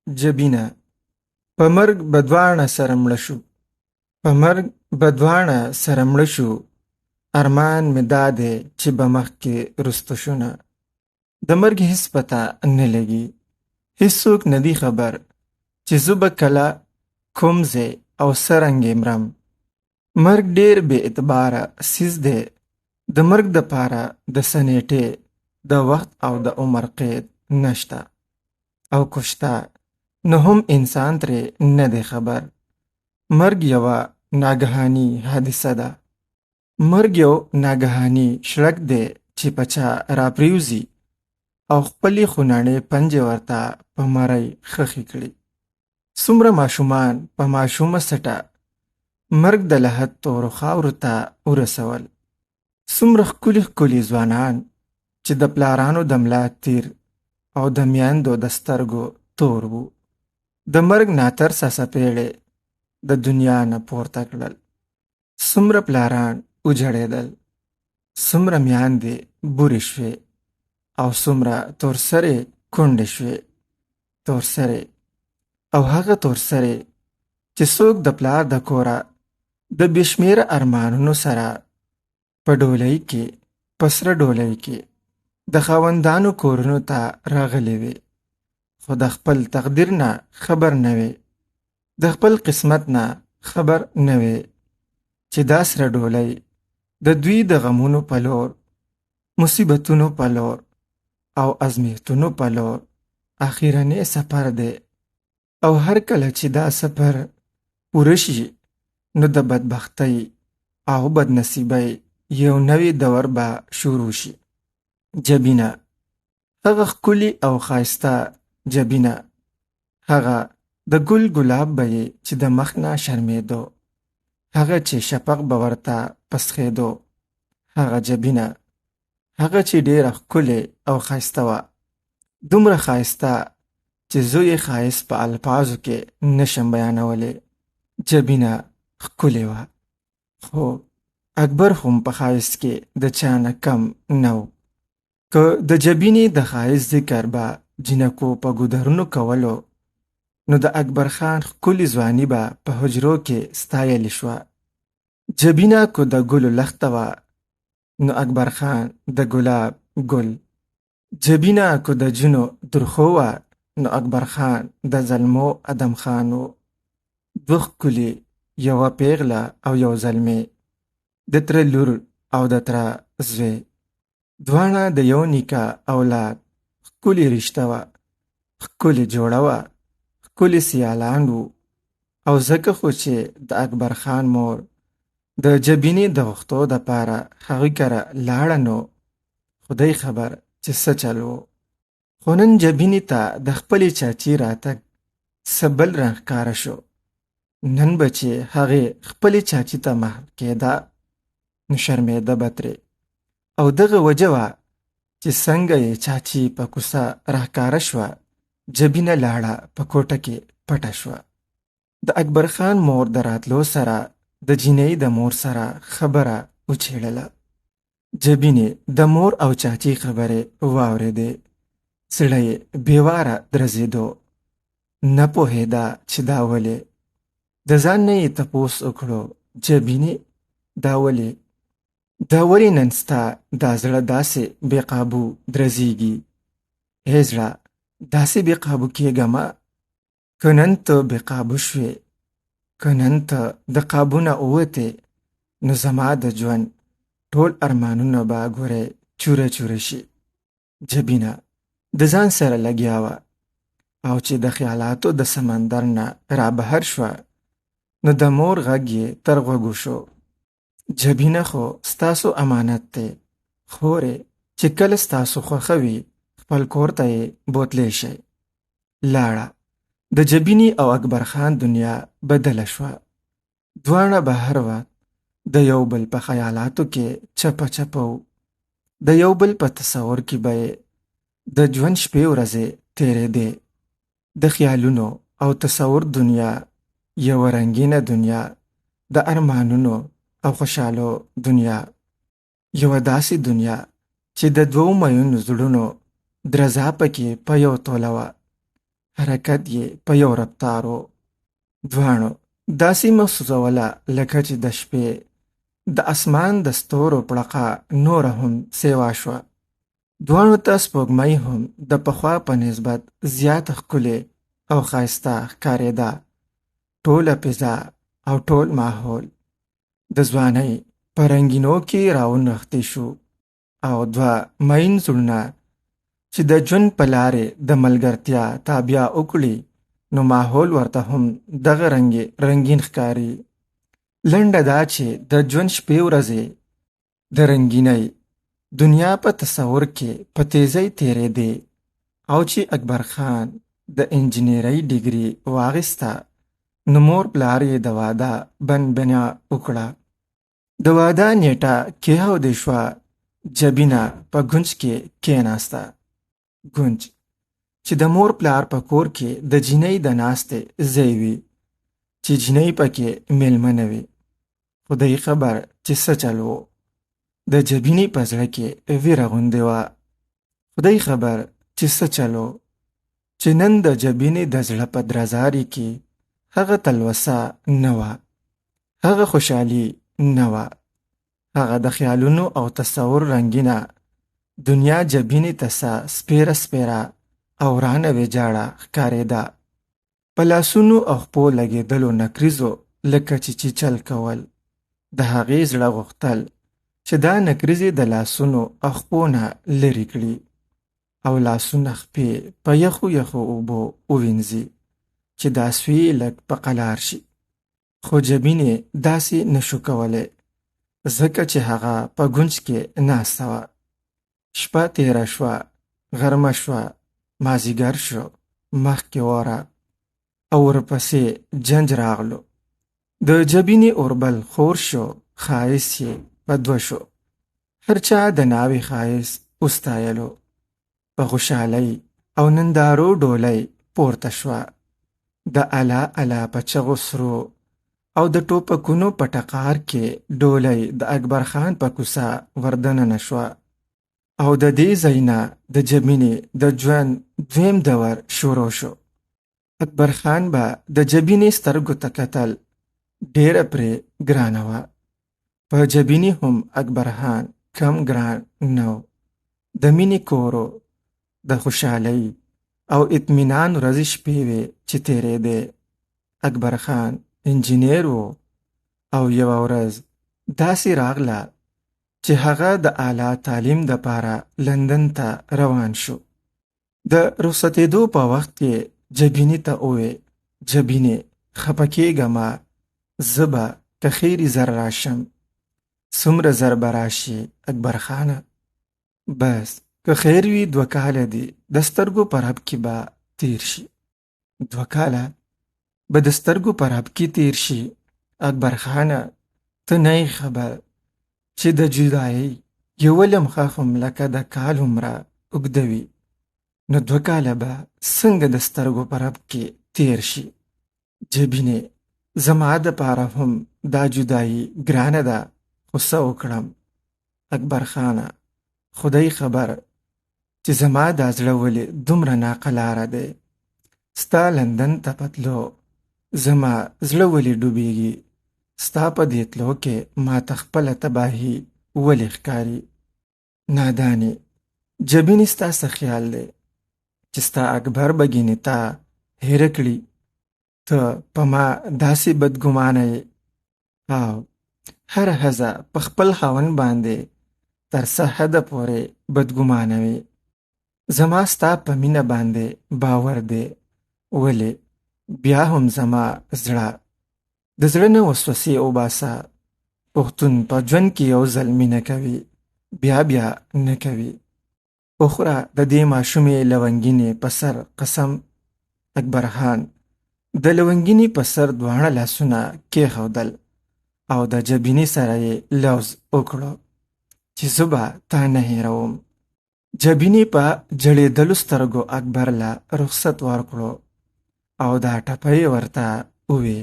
جبینه په مرګ بدواړه سره مړه شو. په مرګ بدواړه سره مړه شو. ارمان مې دا دی چې به مخکې رسته شونه. د مرګ هیڅ پته نه لګي. هیڅوک نه دی خبر چې زه به کله کوم ځای او څرنګه مرم. مرګ ډیر بې اعتباره څیز دی. د مرګ دپاره د څه نیټې، د وخت او د عمر قید نشته، او که شته نو هم انسان ترې نه دی خبر. مرګ یوه ناګهاني حادثه ده. مرګ یو ناګهاني شړک دی چې په چا راپریوزي او خپلې خوناڼې پنجې ورته په مرۍ خښې کړي. څومره ماشومان په ماشومه سټه مرګ د لحد تورو خاورو ته ورسول. څومره ښکلي ښکلي ځوانان چې د پلارانو د ملا تیر او د میندو د سترګو تور وو. د مرګ ناترسه څپېړې د دنیا نه پورته کړل. څومره پلاران وجړېدل، څومره میندې بورې شوې او څومره تورسرې کونډې شوې. تورسرې او هغه تورسرې چې څوک د پلار د کوره د بې شمېره ارمانونو سره په ډولۍ کې، په سره ډولۍ کې د خاوندانو کورونو ته راغلې وې، خو د خپل تقدیر نه خبر نه وې، د خپل قسمت نه خبر نه وې چې دا سره ډولۍ د دوی د غمونو په لور، مصیبتونو په لور او ازمیښتونو په لور اخیرنی سفر دی. او هر کله چې دا سفر پوره شي نو د بدبختۍ او بدنصیبۍ یو نوی دور به شروع شي. جبینه، هغه ښکلي او ښایسته جبینه، هغه د ګل ګلاب به یې چې د مخ نه شرمېدو، هغه چې شفق به ورته پسخېدو، هغه جبینه، هغه چې ډېره ښکلې او ښایسته وه، دومره ښایسته چې زه یې ښایست په الفاظو کې نشم بیانولی. جبینه ښکلې وه، خو اکبر هم په ښایست کې د چا نه کم نه و. که د جبینې د ښایست ذکر به جنکو په ګودرونو کولو نو د اکبر خان ښکلې ځواني به په حجرو کې ستایلې شوه. جبینه که د ګلو لخته وه نو اکبر خان د ګلاب ګل. جبینه که د جنو درخو وه نو اکبر خان د زلمو ادم خان و. دوه ښکلي، یوه پیغله او یو زلمی، د تره لور او د تره زوی، دواړه د یو نیکه اولاد. ښکلې رشته وه، ښکلې جوړه وه، ښکلې سیالان وو. او ځکه خو چې د اکبر خان مور د جبینې د غوښتو دپاره هغوی کره لاړه نو خدای خبر چې څه چل و. خو نن جبینې ته د خپلې چاچي راتګ څه بل رنګ ښکاره شو. نن به چې هغې خپلې چاچي ته مخ کېده نو شرمېده به ترې. او دغه وجه وه چې څنګه یې چاچي په کوڅه راښکاره شوه، جبینه لاړه په کوټه کې پټه شوه. د اکبر خان مور د راتلو سره د جینۍ د مور سره خبره وچېړله. جبینې د مور او چاچي خبرې واورېدې. زړه یې بېواره درزېدو. نه پوهېده چې دا ولې. د ځان نه یې تپوس وکړو، جبینې دا ولې؟ دا ولې نن ستا دا زړه داسې بې قابو درزېږي؟ ای زړه، داسې بې قابو کېږه مه. که نن ته بې قابو شوې، که نن ته د قابو نه ووتې نو زما د ژوند ټول ارمانونه به ګورې چوره چوره شي. جبینه د ځان سره لګیا وه او چې د خیالاتو د سمندر نه رابهر شوه نو د مور غږ یې تر غوږو شو. جبینه خو ستاسو امانت دی، خورې چې کله ستاسو خوښه وي خپل کور ته یې بوتلی شئ. لاړه. د جبینې او اکبر خان دنیا بدله شوه. دواړه به هر وخت د یو بل په خیالاتو کې چپه چپه وو. د یو بل په تصور کې به د ژوند شپې ورځې تېرېدې. د خیالونو او تصور دنیا یوه رنګینه دنیا، د ارمانونو او خوشحالو دنیا، یوه داسې دنیا چې د دوو میینو زړونو درزا پکې په یو توله وه. حرکت یې په یو رفتارو. دواړو داسې محسوسوله لکه چې د شپې د اسمان د ستورو پړقه نوره هم سیوا شوه. دواړو ته سپوږمۍ هم د پخوا په نسبت زیاته ښکلې او ښایسته ښکارېده. ټوله فضا او ټول ماحول د ځوانۍ په رنګینو کې راونغښتی شو، او دوه مین زړونه چې د ژوند په لارې د ملګرتیا تابیا وکړي، نو ماحول ورته هم دغه رنګین ښکاري. لنډه دا چې د ژوند شپې ورځې د رنګینۍ دنیا په تصور کې په تیزۍ تېرېدې، او چې اکبر خان د انجینرۍ ډګري واخیسته، نو مور پلار یې د واده بنا وکړه. د واده نیټه کېښودې شوه. جبینه په ګونج کې کېناسته. ګونج چې د مور پلار په کور کې د جینۍ د ناستې ځای وي، چې جینۍ پکې میلمنه وي. خدای خبر چې څه چل و. د جبینې په زړه کې ویره غوندې وه. خدای خبر چې څه چل و، چې نن د جبینې د زړه په درزاري کې هغه تلوسه نه وه، هغه خوشحالي نه وه، هغه د خیالونو او تصور رنګینه دنیا جبینې ته سپیره سپیره او ورانه ویجاړه ښکارېده. په لاسونو او خپو لګېدلو نکریزو لکه چې چیچل کول. د هغې زړه غوښتل چې دا نکریزې د لاسونو او خپو نه لرې کړي، او لاسونه خپې په یخو یخو اوبو ووینځي چې دا سوی لږ په قلار شي. خو جبینې داسې نشو کولی، ځکه چې هغه په ګونج کې ناسته وه. شپه تیره شوه، غرمه شوه، مازیګر شو، مخکې واره، او ورپسې جنج راغلو. د جبینې اوربل خور شو، ښایست یې په دوه شو. هر چا د ناوې ښایست وستایلو. په خوشحالۍ او نندارو ډولۍ پورته شوه. د الا الا په چغو سرو او د ټوپکونو په ټقار کې ډولۍ د اکبر خان په کوڅه وردننه شوه. او د دې ځای نه د جبینې د ژوند دویم دور شروع شو. اکبر خان به د جبینې سترګو ته کتل، ډېره پرې ګرانه وه. په جبینې هم اکبر خان کم ګران نه و. د مینې کورو، د خوشحالۍ او اطمینان ورځې شپې وې چې تېرېدې. اکبر خان انجینر و، او یوه ورځ داسې راغله چې هغه د اعلی تعلیم دپاره لندن ته روان شو. د رخصتېدو په وخت کې جبینې ته ووې، جبینې خفه کېږه مه، زه به که خیري زر راشم. څومره زر به راشي اکبر خانه؟ بس که خیر وي 2 کاله دي د سترګو په رب کې به تیر شي. 2 کاله به د سترګو په رب کې تیر شي. اکبر خانه ته نه یې خبر چې د جدایۍ یو لمحه هم لکه د کال هومره اوږده وي، نو 2 کاله به څنګه د سترګو په رب کې تیر شي. جبینې زما دپاره هم دا جدایي ګرانه ده، خو څه وکړم؟ اکبر خانه خدای خبر چې زما دا زړه ولې دومره ناقلاره دی. ستا لندن ته په تلو زما زړه ولې ډوبېږي. ستا په دې تلو کې ماته خپله تباهي ولې ښکاري. نادانې جبینې ستا څه خیال دی چې ستا اکبر بګینې تا هېره کړي؟ ته په ما داسې بدګمانه یې، او هره ښځه په خپل خاوند باندې تر څه حده پورې بدګمانه وي. زما ستا په مینه باندې باور دی، ولې بیا هم زما زړه د زړه نه وسوسې وباسه. پښتون په ژوند کې یو ځل مینه کوي، بیا بیا نه کوي. اخره د دې ماشومې لونګینې په سر قسم. اکبر خان د لونګینې په سر 2 لاسونه کېښودل، او د جبینې سره یې لوز وکړو چې زه به تا نه هېروم. جبینې په جړېدلو سترګو اکبر له رخصت ورکړو، او دا ټپه یې ورته ووې: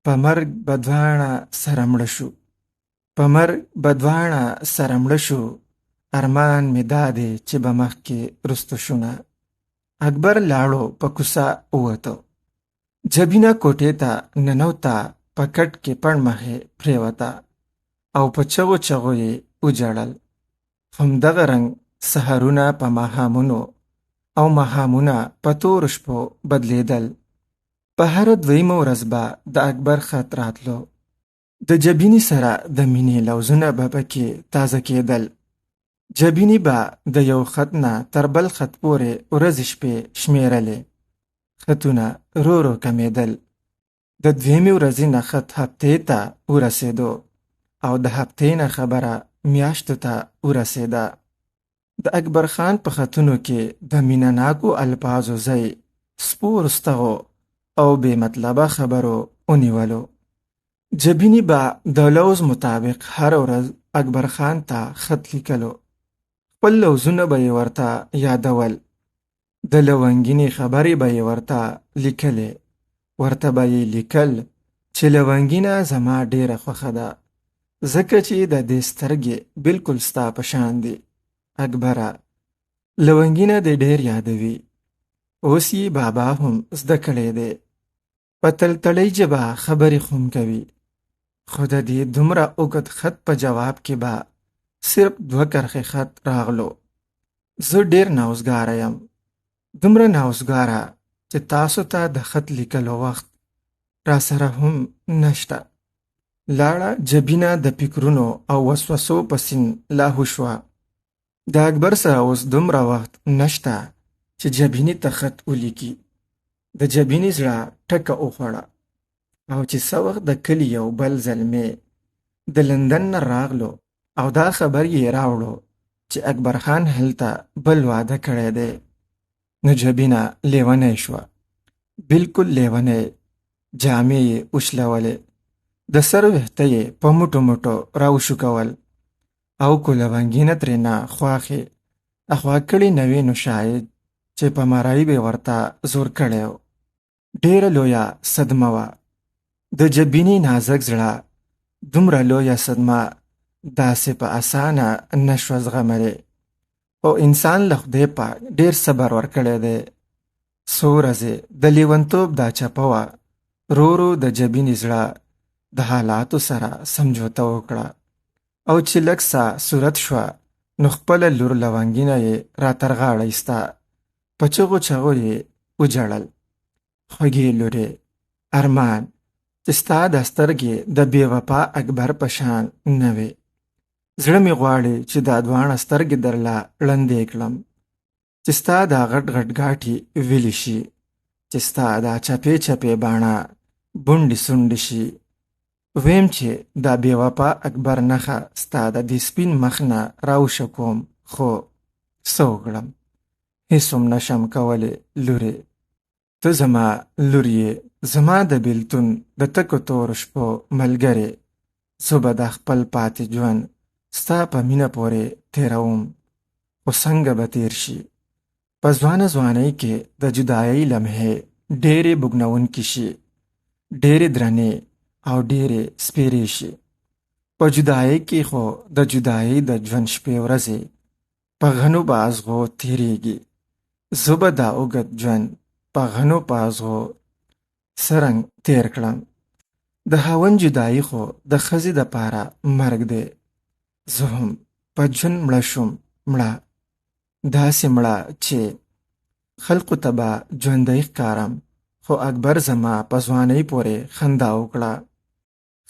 په مرګ به دواړه سره مړه شو، په مرګ به دواړه سره مړه شو، ارمان مې دا دی چې به مخکې رستو شونه. اکبر لاړو په کوڅه ووته. جبینه کوټې ته ننوته، په کټ کې پړ مخې پرېوته او په چغو چغو یې وجړل. همدغه رنګ سحرونه په ماښامونو او ماښامونه په تورو شپو بدلېدل. په هره دویمه ورځ به د اکبر خط راتلو. د جبینې سره د مینې لوظونه به پکې تازه کېدل. جبینې به د یو خط نه تر بل خط پورې ورځې شپې شمېرلې. خطونه رو رو کمېدل. د دویمې ورځې نه خط هفتې ته ورسېدو او د هفتې نه خبره میاشتو ته ورسېده. د اکبر خان په خطونو کې د مینه ناکو الفاظو ځای سپور ستغو او بې مطلبه خبرو ونیولو. جبینې به د لوز مطابق هر ورځ اکبر خان ته خط لیکلو. خپل لوزونه به یې ورته یادول. د لونګینې خبرې به یې ورته لیکلې. ورته به یې لیکل چې لونګینه زما ډېره خوښه ده، ځکه چې د دې سترګې بلکل ستا په شان دي. اکبره، لونګینه دې ډېر یادوي. اوس یې بابا هم زده کړی دی. په تلتړۍ ژبه خبرې خو هم کوي. خو د دې دومره اوږد خط په جواب کې به صرف 2 کرښې خط راغلو. زه ډېر ناوزګاره یم، دومره ناوزګاره چې تاسو ته د خط لیکلو وخت را سره هم نشته. لاړه جبینه د فکرونو او وسوسو په سیند لاهو شوه. د اکبر سره اوس دومره وخت نشته چې جبینې ته خط ولیکي. د جبینې زړه ټکه وخوړه او چې څه وخت د کلي یو بل زلمی د لندن نه راغلو او دا خبر یې راوړو چې اکبر خان هلته بل واده کړی دی، نو جبینه لیونی شوه. بلکل لیونی. جامې یې وشلولې، د سر ویښته یې په موټو موټو راوشوکول او کو لونګینه ترېنه خواښې اخوا کړي نوې نو شاید چې په مرۍ به ورته زور کړی و. ډېره لویه صدمه وه. د جبینې نازک زړه دومره لویه صدمه داسې په اسانه نشوه زغملی. او انسان له خدای پاک ډېر صبر ورکړی دی. څو ورځې د لیونتوب دا چپه وه. رو رو د جبینې زړه د حالاتو سره سمجوته وکړه او چې لږ څه صورت شوه نو خپله لور لونګینه یې را تر غاړه ایسته. په چغو چغو یې وجړل. خوږې لورې، ارمان چې ستا د سترګې د بې وفا اکبر په شان نه وې. زړه مې غواړي چې دا دواړه سترګې درله ړندې کړم، چې ستا دا غټ غټ ګاټې ویلې شي، چې ستا دا چپې چپې باڼه بونډې سونډې شي. ویم چې دا بې وفا اکبر نښه ستا د دې سپین مخ نه راوشکوم، خو څه وکړم؟ هېڅ هم نشم کولی لورې. ته زما لور یې، زما د بېلتون د تکو تورو شپو ملګرې. زه به دا خپل پاتې ژوند ستا په مینه پورې تېروم، خو څنګه به تېر شي؟ په ځوانه ځوانۍ کې د جدایۍ لمحې ډېرې بوږنونکې شي، ډېرې درنې او ډېرې سپېرې شي. په جدایۍ کې خو د جدایۍ د ژوند شپې ورځې په غنو بازغو تېرېږي. زه به دا اوږد ژوند په غنو بازغو سرنګ تېر کړم. د خاوند جدایي خو د ښځې دپاره مرګ دی. زه هم په ژوند مړه شوم، مړه، داسې مړه چې خلقو ته به ژوندی ښکارم. خو اکبر زما په ځوانۍ پورې خندا وکړه.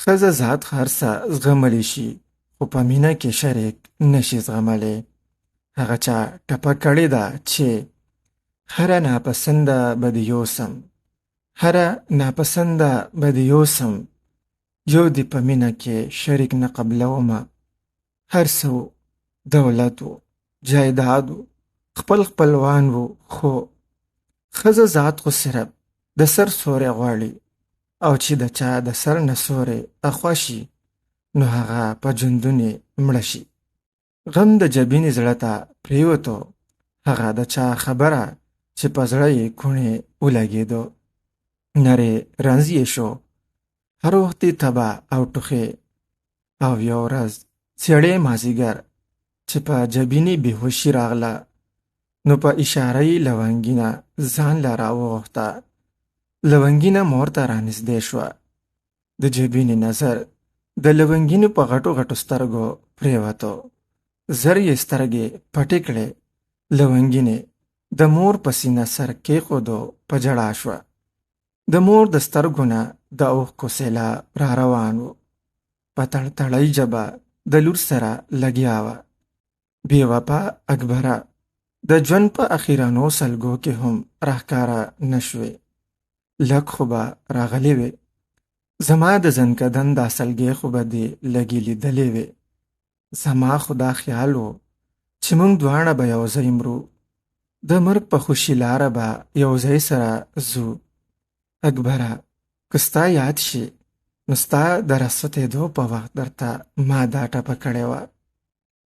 ښځه ذات هر څه زغملی شي، خو په مینه کې شریک نشي زغملی. هغه چا ټپه کړې ده چې هره ناپسنده به دې یوسم، هره ناپسنده به دې یوسم، یو دې په مینه کې شریک نه قبلومه. هر څه و، دولت و، جایداد و، خپل خپلوان و، خو ښځه ذات خو صرف د سر سوری غواړي، او چې د چا د سر نه سوری اخوا شي نو هغه په ژوندون مړه شي. غم د جبینې زړه ته پرېوتو. هغه د چا خبره چې په زړه یې کوڼې ولګېدو. نرې رنځ یې شو، هر وخت یې تبه او ټوخې. او یو ورځ څېړې مازدیګر چې په جبینې بېهوشي راغله. نو په اشاره یې لونګینه ځان له راوغوښته. لونګینه مور ته رانږدې شوه. د جبینې نظر د لونګینې په غټو غټو سترګو پرېوتو. زر یې سترګې پټې کړې. لونګینې د مور په سینه سر کېښودو په ژړا شوه. د مور د سترګو نه د اوښکو سیلاب را روان و. په تړتړۍ ژبه د لور سره لګیا وه. بې وفا اکبره د ژوند په اخیرانو سلګو کې هم راښکاره نه شوې. لږ خو به راغلې وې. زما د زنکدن دا سلګۍ خو به دې لږې لیدلې وې. زما خو دا خیال و چې موږ دواړه به یو ځای مرو. د مرګ په خوشي لاره به یو ځای سره ځو. اکبره که ستا یاد شي نو ستا د راسوتېدو په وخت درته ما دا ټپه کړې وه.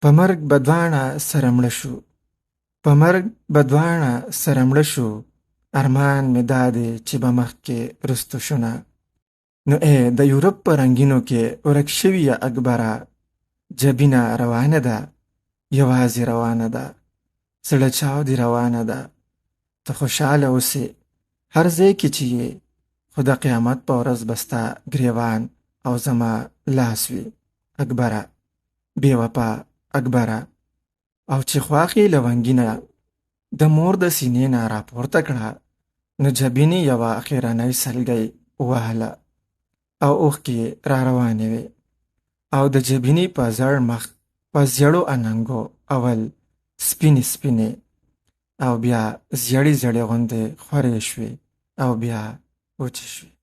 په مرګ به دواړه سره مړه شو. په مرګ به دواړه سره مړه شو. ارمان مې دا دی چې به مخکې رستو شونه. نو ای د یورپ په رنګینو کې ورک شویه اکبره، جبینه روانه ده، یوازې روانه ده، زړه چاودې روانه ده. ته خوشحاله اوسې هر ځای کې چې یې، خو د قیامت په ورځ به ستا ګریوان او زما لاس وي اکبره، بې وفا اکبره. او چې خواښې لونګینه د مور د سینې نه راپورته کړه، نو جبینې یوه اخیرنۍ سلګۍ ووهله او اوښکې را روانې وې. او د جبینې په زړ مخ په زیړو اننګو اول سپینې سپینې او بیا زیړې زیړې غوندې خورې شوې او بیا وچې شوې.